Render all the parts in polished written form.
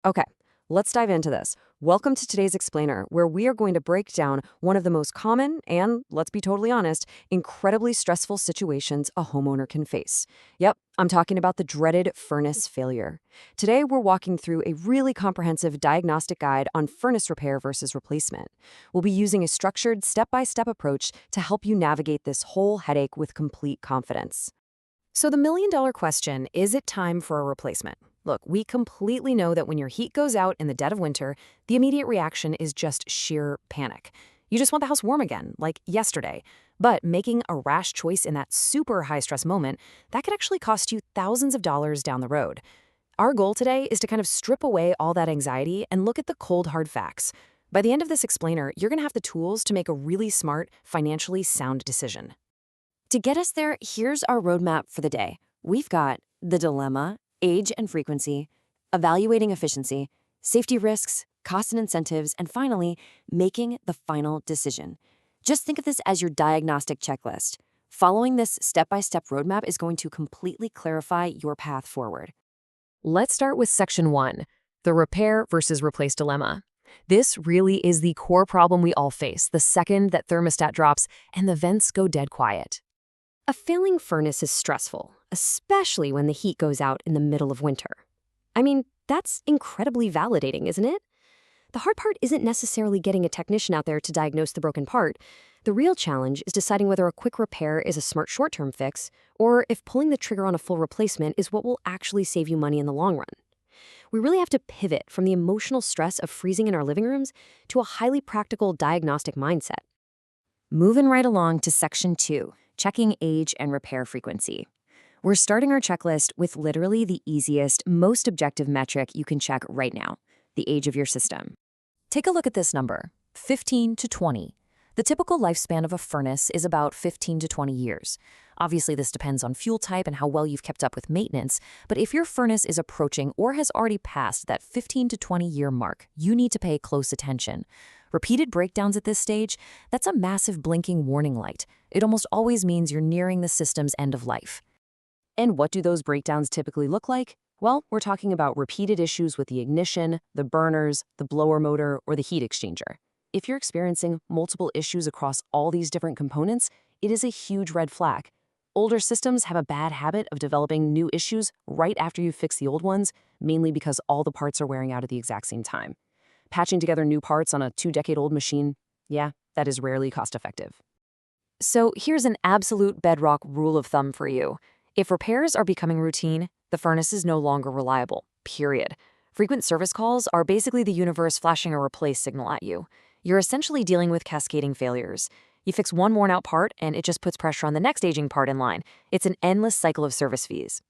Okay, let's dive into this. Welcome to today's explainer, where we are going to break down one of the most common and, let's be totally honest, incredibly stressful situations a homeowner can face. Yep, I'm talking about the dreaded furnace failure. Today, we're walking through a really comprehensive diagnostic guide on furnace repair versus replacement. We'll be using a structured, step-by-step approach to help you navigate this whole headache with complete confidence. So the million-dollar question, is it time for a replacement? Look, we completely know that when your heat goes out in the dead of winter, the immediate reaction is just sheer panic. You just want the house warm again, like yesterday. But making a rash choice in that super high-stress moment, that could actually cost you thousands of dollars down the road. Our goal today is to kind of strip away all that anxiety and look at the cold, hard facts. By the end of this explainer, you're going to have the tools to make a really smart, financially sound decision. To get us there, here's our roadmap for the day. We've got the dilemma, age and frequency, evaluating efficiency, safety risks, costs and incentives, and finally, making the final decision. Just think of this as your diagnostic checklist. Following this step-by-step roadmap is going to completely clarify your path forward. Let's start with Section 1, the repair versus replace dilemma. This really is the core problem we all face the second that thermostat drops and the vents go dead quiet. A failing furnace is stressful, especially when the heat goes out in the middle of winter. I mean, that's incredibly validating, isn't it? The hard part isn't necessarily getting a technician out there to diagnose the broken part. The real challenge is deciding whether a quick repair is a smart short-term fix, or if pulling the trigger on a full replacement is what will actually save you money in the long run. We really have to pivot from the emotional stress of freezing in our living rooms to a highly practical diagnostic mindset. Moving right along to Section 2. Checking age and repair frequency. We're starting our checklist with literally the easiest, most objective metric you can check right now, the age of your system. Take a look at this number, 15 to 20. The typical lifespan of a furnace is about 15 to 20 years. Obviously, this depends on fuel type and how well you've kept up with maintenance, but if your furnace is approaching or has already passed that 15 to 20-year mark, you need to pay close attention. Repeated breakdowns at this stage, that's a massive blinking warning light. It almost always means you're nearing the system's end of life. And what do those breakdowns typically look like? Well, we're talking about repeated issues with the ignition, the burners, the blower motor, or the heat exchanger. If you're experiencing multiple issues across all these different components, it is a huge red flag. Older systems have a bad habit of developing new issues right after you fix the old ones, mainly because all the parts are wearing out at the exact same time. Patching together new parts on a 2-decade-old machine, yeah, that is rarely cost-effective. So here's an absolute bedrock rule of thumb for you. If repairs are becoming routine, the furnace is no longer reliable, period. Frequent service calls are basically the universe flashing a replace signal at you. You're essentially dealing with cascading failures. You fix one worn-out part, and it just puts pressure on the next aging part in line. It's an endless cycle of service fees.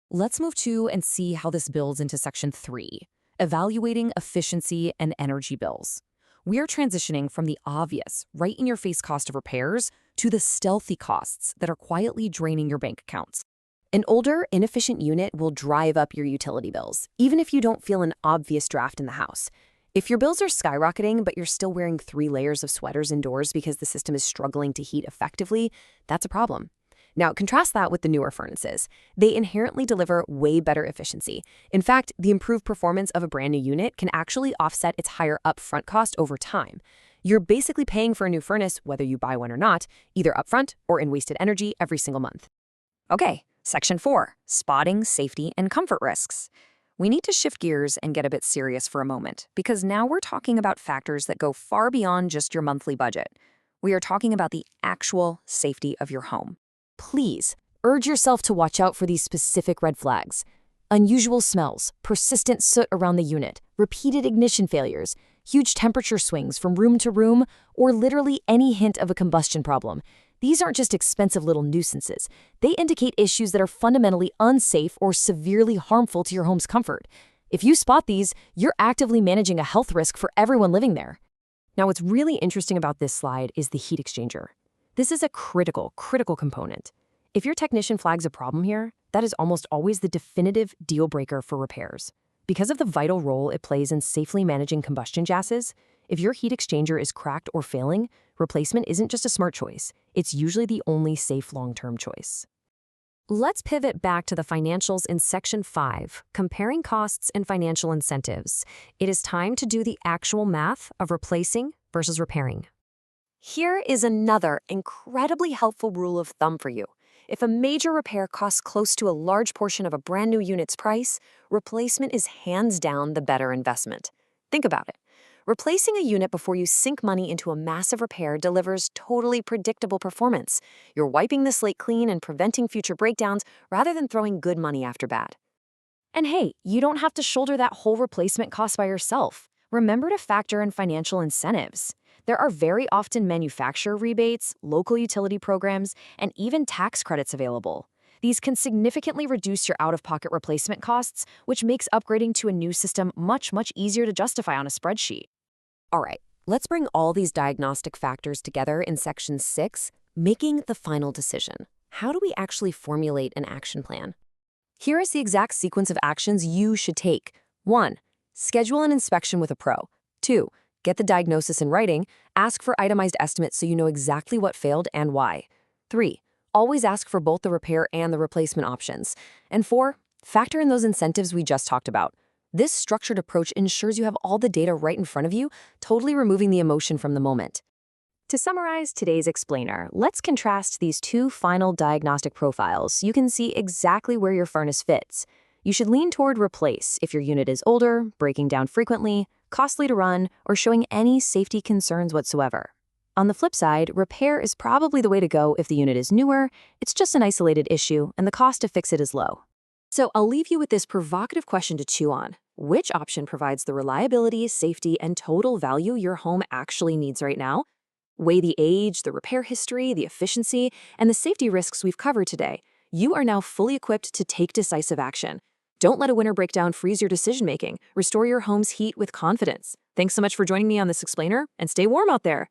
Let's move to and see how this builds into Section 3. Evaluating efficiency and energy bills. We are transitioning from the obvious, right-in-your-face cost of repairs to the stealthy costs that are quietly draining your bank accounts. An older, inefficient unit will drive up your utility bills, even if you don't feel an obvious draft in the house. If your bills are skyrocketing, but you're still wearing 3 layers of sweaters indoors because the system is struggling to heat effectively, that's a problem. Now, contrast that with the newer furnaces. They inherently deliver way better efficiency. In fact, the improved performance of a brand new unit can actually offset its higher upfront cost over time. You're basically paying for a new furnace, whether you buy one or not, either upfront or in wasted energy every single month. Okay, Section 4, spotting safety and comfort risks. We need to shift gears and get a bit serious for a moment, because now we're talking about factors that go far beyond just your monthly budget. We are talking about the actual safety of your home. Please, urge yourself to watch out for these specific red flags. Unusual smells, persistent soot around the unit, repeated ignition failures, huge temperature swings from room to room, or literally any hint of a combustion problem. These aren't just expensive little nuisances. They indicate issues that are fundamentally unsafe or severely harmful to your home's comfort. If you spot these, you're actively managing a health risk for everyone living there. Now, what's really interesting about this slide is the heat exchanger. This is a critical component. If your technician flags a problem here, that is almost always the definitive deal breaker for repairs. Because of the vital role it plays in safely managing combustion gases, if your heat exchanger is cracked or failing, replacement isn't just a smart choice. It's usually the only safe long-term choice. Let's pivot back to the financials in Section 5, comparing costs and financial incentives. It is time to do the actual math of replacing versus repairing. Here is another incredibly helpful rule of thumb for you. If a major repair costs close to a large portion of a brand new unit's price, replacement is hands down the better investment. Think about it. Replacing a unit before you sink money into a massive repair delivers totally predictable performance. You're wiping the slate clean and preventing future breakdowns rather than throwing good money after bad. And hey, you don't have to shoulder that whole replacement cost by yourself. Remember to factor in financial incentives. There are very often manufacturer rebates, local utility programs, and even tax credits available. These can significantly reduce your out-of-pocket replacement costs, which makes upgrading to a new system much easier to justify on a spreadsheet. All right, let's bring all these diagnostic factors together in Section 6, making the final decision. How do we actually formulate an action plan? Here is the exact sequence of actions you should take. 1. Schedule an inspection with a pro. 2. Get the diagnosis in writing. Ask for itemized estimates so you know exactly what failed and why. 3. Always ask for both the repair and the replacement options. And 4. Factor in those incentives we just talked about. This structured approach ensures you have all the data right in front of you, totally removing the emotion from the moment. To summarize today's explainer, let's contrast these two final diagnostic profiles. You can see exactly where your furnace fits. You should lean toward replace if your unit is older, breaking down frequently, costly to run, or showing any safety concerns whatsoever. On the flip side, repair is probably the way to go if the unit is newer, it's just an isolated issue, and the cost to fix it is low. So I'll leave you with this provocative question to chew on. Which option provides the reliability, safety, and total value your home actually needs right now? Weigh the age, the repair history, the efficiency, and the safety risks we've covered today. You are now fully equipped to take decisive action. Don't let a winter breakdown freeze your decision-making. Restore your home's heat with confidence. Thanks so much for joining me on this explainer, and stay warm out there.